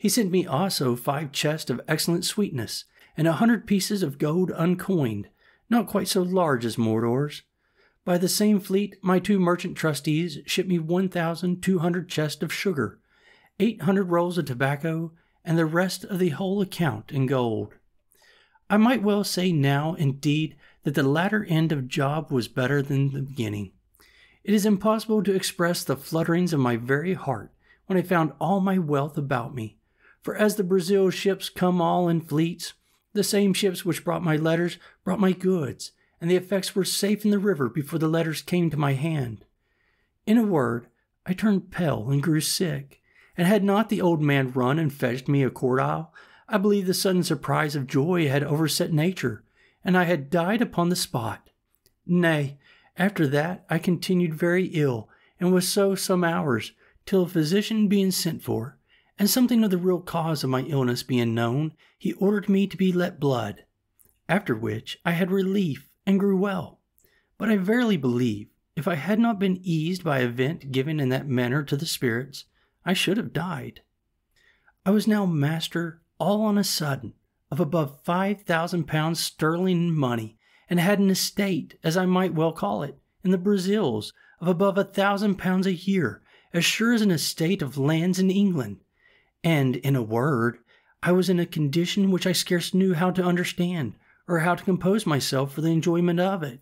He sent me also 5 chests of excellent sweetness, and 100 pieces of gold uncoined, not quite so large as Mordor's. By the same fleet, my 2 merchant trustees shipped me 1,200 chests of sugar, 800 rolls of tobacco, and the rest of the whole account in gold. I might well say now, indeed, that the latter end of job was better than the beginning. It is impossible to express the flutterings of my very heart when I found all my wealth about me. For as the Brazil ships come all in fleets, the same ships which brought my letters brought my goods, and the effects were safe in the river before the letters came to my hand. In a word, I turned pale and grew sick, and had not the old man run and fetched me a cordial, I believe the sudden surprise of joy had overset nature, and I had died upon the spot. Nay, after that I continued very ill, and was so some hours, till a physician being sent for, and something of the real cause of my illness being known, he ordered me to be let blood. After which I had relief and grew well. But I verily believe, if I had not been eased by a vent given in that manner to the spirits, I should have died. I was now master, all on a sudden, of above 5,000 pounds sterling in money, and had an estate, as I might well call it, in the Brazils, of above 1,000 pounds a year, as sure as an estate of lands in England. And, in a word, I was in a condition which I scarce knew how to understand, or how to compose myself for the enjoyment of it.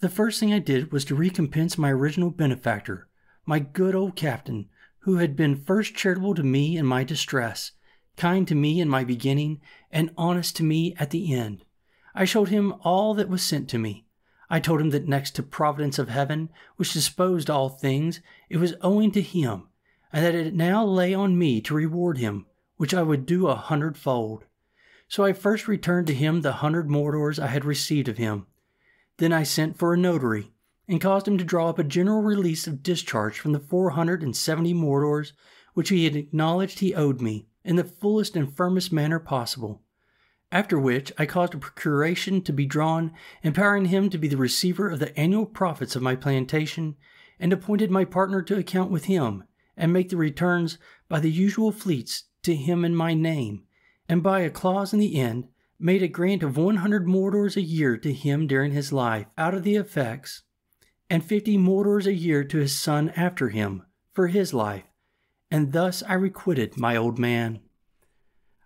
The first thing I did was to recompense my original benefactor, my good old captain, who had been first charitable to me in my distress, kind to me in my beginning, and honest to me at the end. I showed him all that was sent to me. I told him that next to Providence of Heaven, which disposed all things, it was owing to him, and that it now lay on me to reward him, which I would do 100-fold. So I first returned to him the 100 Mordors I had received of him. Then I sent for a notary, and caused him to draw up a general release of discharge from the 470 Mordors which he had acknowledged he owed me, in the fullest and firmest manner possible. After which I caused a procuration to be drawn, empowering him to be the receiver of the annual profits of my plantation, and appointed my partner to account with him, and make the returns by the usual fleets to him in my name, and by a clause in the end, made a grant of 100 Mordors a year to him during his life, out of the effects, and 50 Mordors a year to his son after him, for his life, and thus I requited my old man.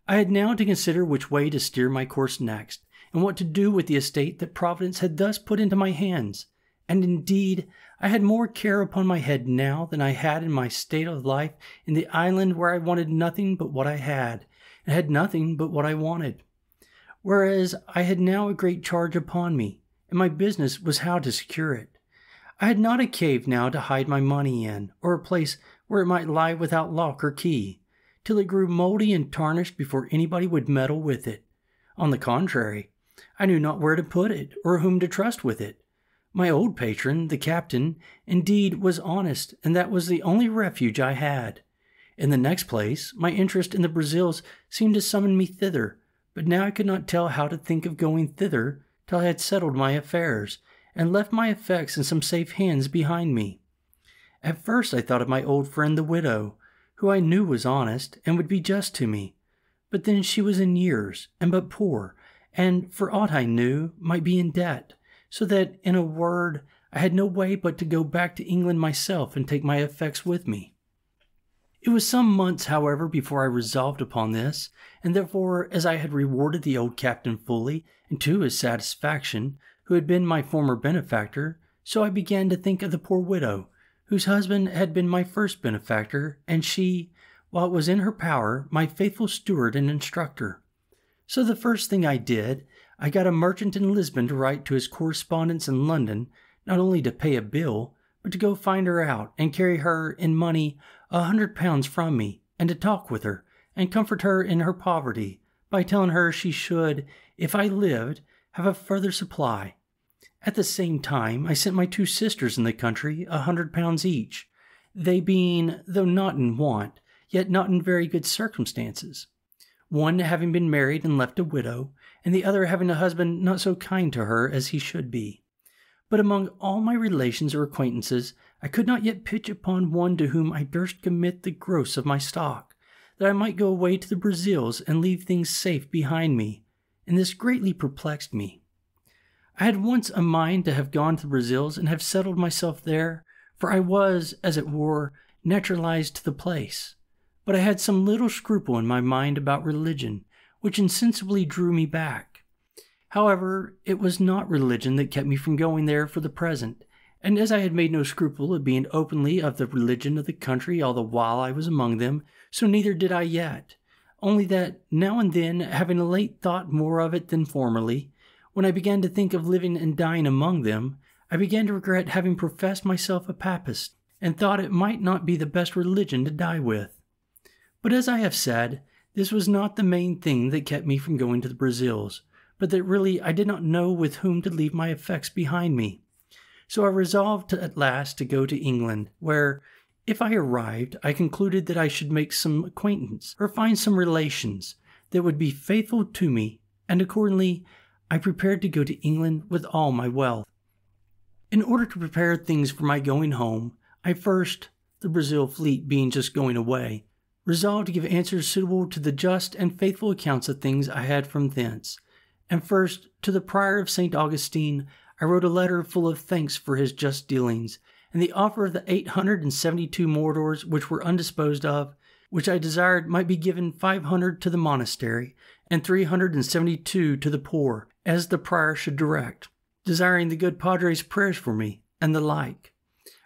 I had now to consider which way to steer my course next, and what to do with the estate that Providence had thus put into my hands. And indeed, I had more care upon my head now than I had in my state of life in the island where I wanted nothing but what I had, and had nothing but what I wanted. Whereas I had now a great charge upon me, and my business was how to secure it. I had not a cave now to hide my money in, or a place where it might lie without lock or key, till it grew mouldy and tarnished before anybody would meddle with it. On the contrary, I knew not where to put it, or whom to trust with it. My old patron, the captain, indeed was honest, and that was the only refuge I had. In the next place, my interest in the Brazils seemed to summon me thither, but now I could not tell how to think of going thither till I had settled my affairs, and left my effects in some safe hands behind me. At first I thought of my old friend the widow, who I knew was honest, and would be just to me. But then she was in years, and but poor, and, for aught I knew, might be in debt, so that, in a word, I had no way but to go back to England myself and take my effects with me. It was some months, however, before I resolved upon this, and therefore, as I had rewarded the old captain fully, and to his satisfaction, who had been my former benefactor, so I began to think of the poor widow, whose husband had been my first benefactor, and she, while it was in her power, my faithful steward and instructor. So the first thing I did, I got a merchant in Lisbon to write to his correspondents in London, not only to pay a bill, but to go find her out and carry her in money 100 pounds from me, and to talk with her, and comfort her in her poverty, by telling her she should, if I lived, have a further supply. At the same time, I sent my 2 sisters in the country 100 pounds each, they being, though not in want, yet not in very good circumstances, one having been married and left a widow, and the other having a husband not so kind to her as he should be. But among all my relations or acquaintances, I could not yet pitch upon one to whom I durst commit the gross of my stock, that I might go away to the Brazils and leave things safe behind me, and this greatly perplexed me. I had once a mind to have gone to the Brazils and have settled myself there, for I was, as it were, naturalized to the place. But I had some little scruple in my mind about religion, which insensibly drew me back. However, it was not religion that kept me from going there for the present, and as I had made no scruple of being openly of the religion of the country all the while I was among them, so neither did I yet, only that, now and then, having a late thought more of it than formerly, when I began to think of living and dying among them, I began to regret having professed myself a papist, and thought it might not be the best religion to die with. But as I have said, this was not the main thing that kept me from going to the Brazils, but that really I did not know with whom to leave my effects behind me. So I resolved at last to go to England, where, if I arrived, I concluded that I should make some acquaintance, or find some relations, that would be faithful to me, and accordingly I prepared to go to England with all my wealth. In order to prepare things for my going home, I first, the Brazil fleet being just going away, resolved to give answers suitable to the just and faithful accounts of things I had from thence. And first, to the Prior of St. Augustine, I wrote a letter full of thanks for his just dealings, and the offer of the 872 moidores which were undisposed of, which I desired might be given 500 to the monastery, and 372 to the poor, as the prior should direct, desiring the good Padre's prayers for me, and the like.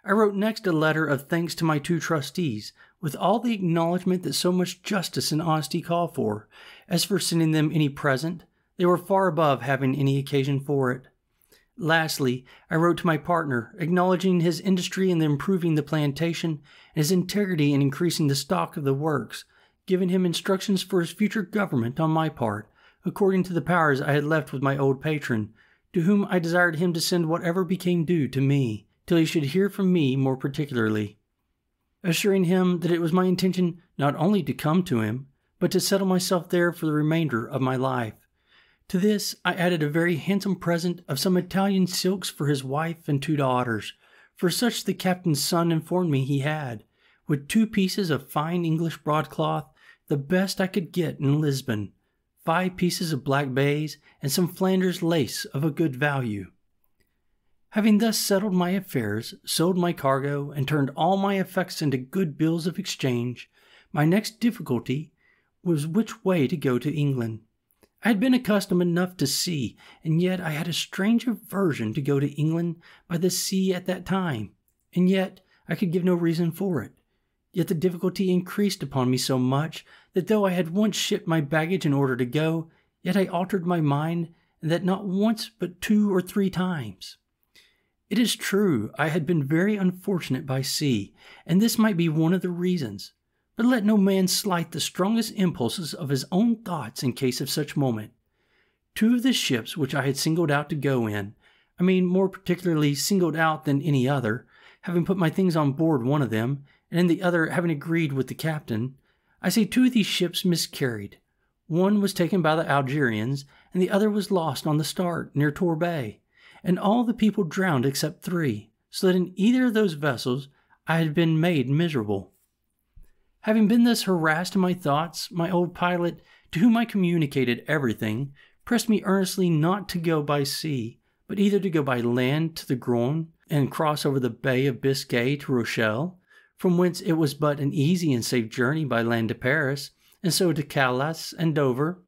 I wrote next a letter of thanks to my 2 trustees, with all the acknowledgment that so much justice and honesty call for. As for sending them any present, they were far above having any occasion for it. Lastly, I wrote to my partner, acknowledging his industry in improving the plantation, and his integrity in increasing the stock of the works, giving him instructions for his future government on my part, according to the powers I had left with my old patron, to whom I desired him to send whatever became due to me, till he should hear from me more particularly, assuring him that it was my intention not only to come to him, but to settle myself there for the remainder of my life. To this I added a very handsome present of some Italian silks for his wife and 2 daughters, for such the captain's son informed me he had, with 2 pieces of fine English broadcloth, the best I could get in Lisbon, 5 pieces of black baize, and some Flanders lace of a good value. Having thus settled my affairs, sold my cargo, and turned all my effects into good bills of exchange, my next difficulty was which way to go to England. I had been accustomed enough to sea, and yet I had a strange aversion to go to England by the sea at that time, and yet I could give no reason for it. Yet the difficulty increased upon me so much that though I had once shipped my baggage in order to go, yet I altered my mind, and that not once but 2 or 3 times. It is true I had been very unfortunate by sea, and this might be one of the reasons. But let no man slight the strongest impulses of his own thoughts in case of such moment. 2 of the ships which I had singled out to go in, I mean more particularly singled out than any other, having put my things on board one of them, and in the other having agreed with the captain, I say 2 of these ships miscarried. One was taken by the Algerians, and the other was lost on the start near Torbay, and all the people drowned except 3, so that in either of those vessels I had been made miserable. Having been thus harassed in my thoughts, my old pilot, to whom I communicated everything, pressed me earnestly not to go by sea, but either to go by land to the Garonne, and cross over the Bay of Biscay to Rochelle, from whence it was but an easy and safe journey by land to Paris, and so to Calais and Dover,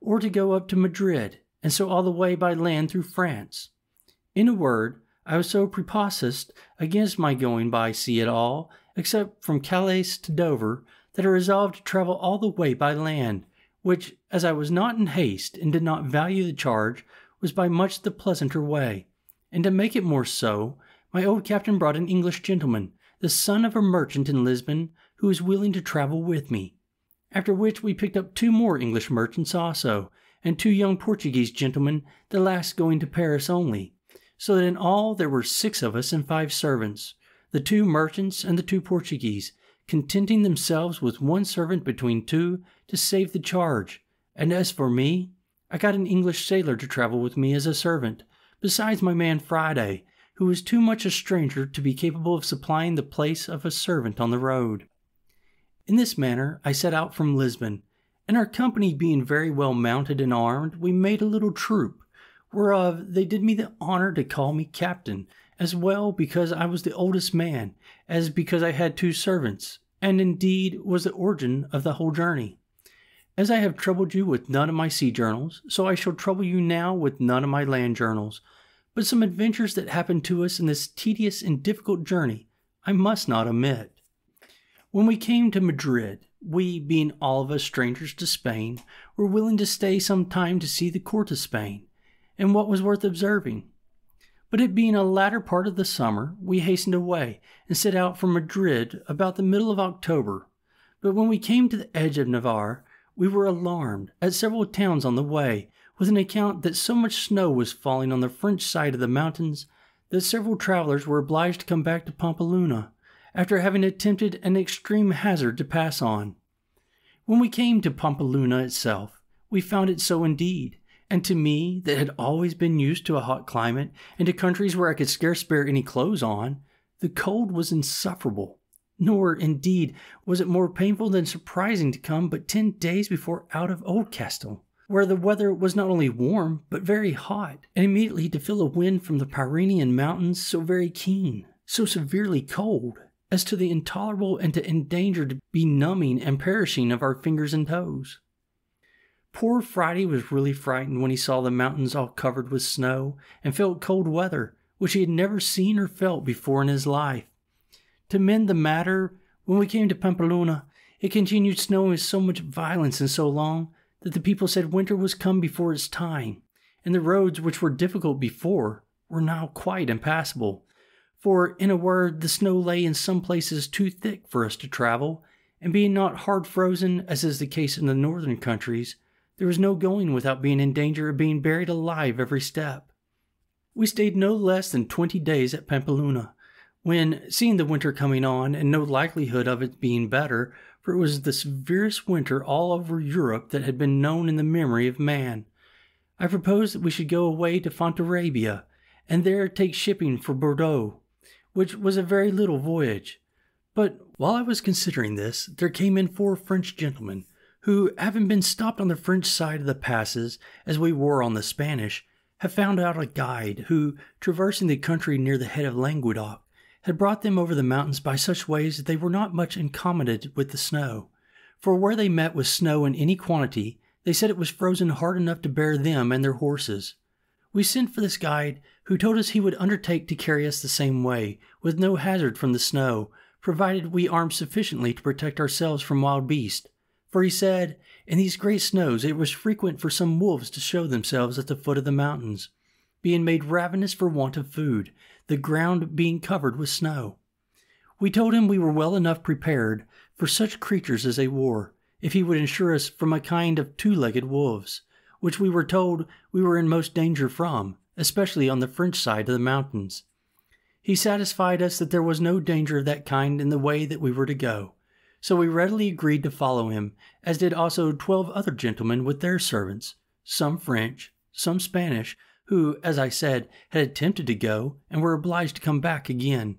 or to go up to Madrid, and so all the way by land through France. In a word, I was so prepossessed against my going by sea at all, except from Calais to Dover, that I resolved to travel all the way by land, which, as I was not in haste and did not value the charge, was by much the pleasanter way. And to make it more so, my old captain brought an English gentleman, the son of a merchant in Lisbon, who was willing to travel with me. After which we picked up 2 more English merchants also, and 2 young Portuguese gentlemen, the last going to Paris only, so that in all there were 6 of us and 5 servants, the 2 merchants and the 2 Portuguese, contenting themselves with 1 servant between 2 to save the charge. And as for me, I got an English sailor to travel with me as a servant, besides my man Friday, who was too much a stranger to be capable of supplying the place of a servant on the road. In this manner I set out from Lisbon, and our company being very well mounted and armed, we made a little troop, whereof they did me the honour to call me captain, as well because I was the oldest man, as because I had 2 servants, and indeed was the origin of the whole journey. As I have troubled you with none of my sea journals, so I shall trouble you now with none of my land journals, but some adventures that happened to us in this tedious and difficult journey I must not omit. When we came to Madrid, we, being all of us strangers to Spain, were willing to stay some time to see the court of Spain, and what was worth observing. But it being a latter part of the summer, we hastened away, and set out from Madrid about the middle of October. But when we came to the edge of Navarre, we were alarmed at several towns on the way, with an account that so much snow was falling on the French side of the mountains, that several travellers were obliged to come back to Pampeluna, after having attempted an extreme hazard to pass on. When we came to Pampeluna itself, we found it so indeed, and to me, that had always been used to a hot climate, and to countries where I could scarce spare any clothes on, the cold was insufferable. Nor, indeed, was it more painful than surprising to come but 10 days before out of Oldcastle, where the weather was not only warm, but very hot, and immediately to feel a wind from the Pyrenean mountains so very keen, so severely cold, as to the intolerable and to endanger be numbing and perishing of our fingers and toes. Poor Friday was really frightened when he saw the mountains all covered with snow, and felt cold weather, which he had never seen or felt before in his life. To mend the matter, when we came to Pampeluna, it continued snowing with so much violence and so long, that the people said winter was come before its time, and the roads which were difficult before were now quite impassable. For, in a word, the snow lay in some places too thick for us to travel, and being not hard frozen, as is the case in the northern countries, there was no going without being in danger of being buried alive every step. We stayed no less than 20 days at Pampeluna, when, seeing the winter coming on, and no likelihood of it being better, for it was the severest winter all over Europe that had been known in the memory of man, I proposed that we should go away to Fontarabia, and there take shipping for Bordeaux, which was a very little voyage. But while I was considering this, there came in 4 French gentlemen, who, having been stopped on the French side of the passes, as we were on the Spanish, have found out a guide, who, traversing the country near the head of Languedoc, had brought them over the mountains by such ways that they were not much accommodated with the snow. For where they met with snow in any quantity, they said it was frozen hard enough to bear them and their horses. We sent for this guide, who told us he would undertake to carry us the same way, with no hazard from the snow, provided we armed sufficiently to protect ourselves from wild beasts. For he said, in these great snows it was frequent for some wolves to show themselves at the foot of the mountains, being made ravenous for want of food, the ground being covered with snow. We told him we were well enough prepared for such creatures as they were, if he would ensure us from a kind of 2-legged wolves, which we were told we were in most danger from, especially on the French side of the mountains. He satisfied us that there was no danger of that kind in the way that we were to go, so we readily agreed to follow him, as did also 12 other gentlemen with their servants, some French, some Spanish, who, as I said, had attempted to go, and were obliged to come back again.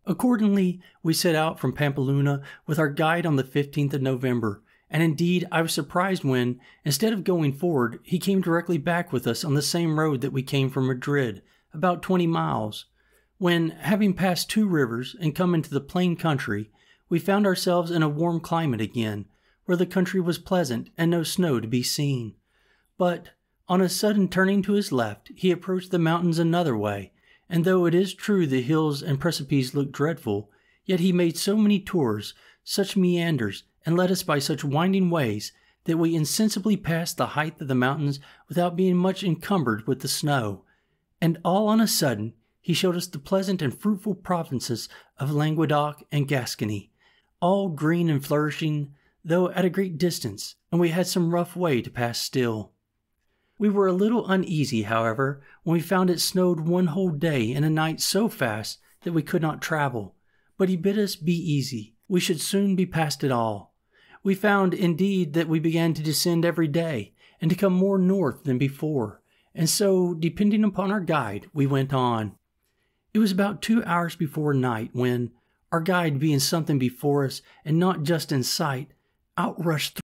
Accordingly, we set out from Pampeluna with our guide on the 15th of November, and indeed I was surprised when, instead of going forward, he came directly back with us on the same road that we came from Madrid, about 20 miles, when, having passed 2 rivers and come into the plain country, we found ourselves in a warm climate again, where the country was pleasant and no snow to be seen. But, on a sudden turning to his left, he approached the mountains another way, and though it is true the hills and precipices looked dreadful, yet he made so many tours, such meanders, and led us by such winding ways, that we insensibly passed the height of the mountains without being much encumbered with the snow, and all on a sudden he showed us the pleasant and fruitful provinces of Languedoc and Gascony, all green and flourishing, though at a great distance, and we had some rough way to pass still. We were a little uneasy, however, when we found it snowed 1 whole day and a night so fast that we could not travel, but he bid us be easy, we should soon be past it all. We found, indeed, that we began to descend every day, and to come more north than before, and so, depending upon our guide, we went on. It was about 2 hours before night when, our guide being something before us and not just in sight, outrushed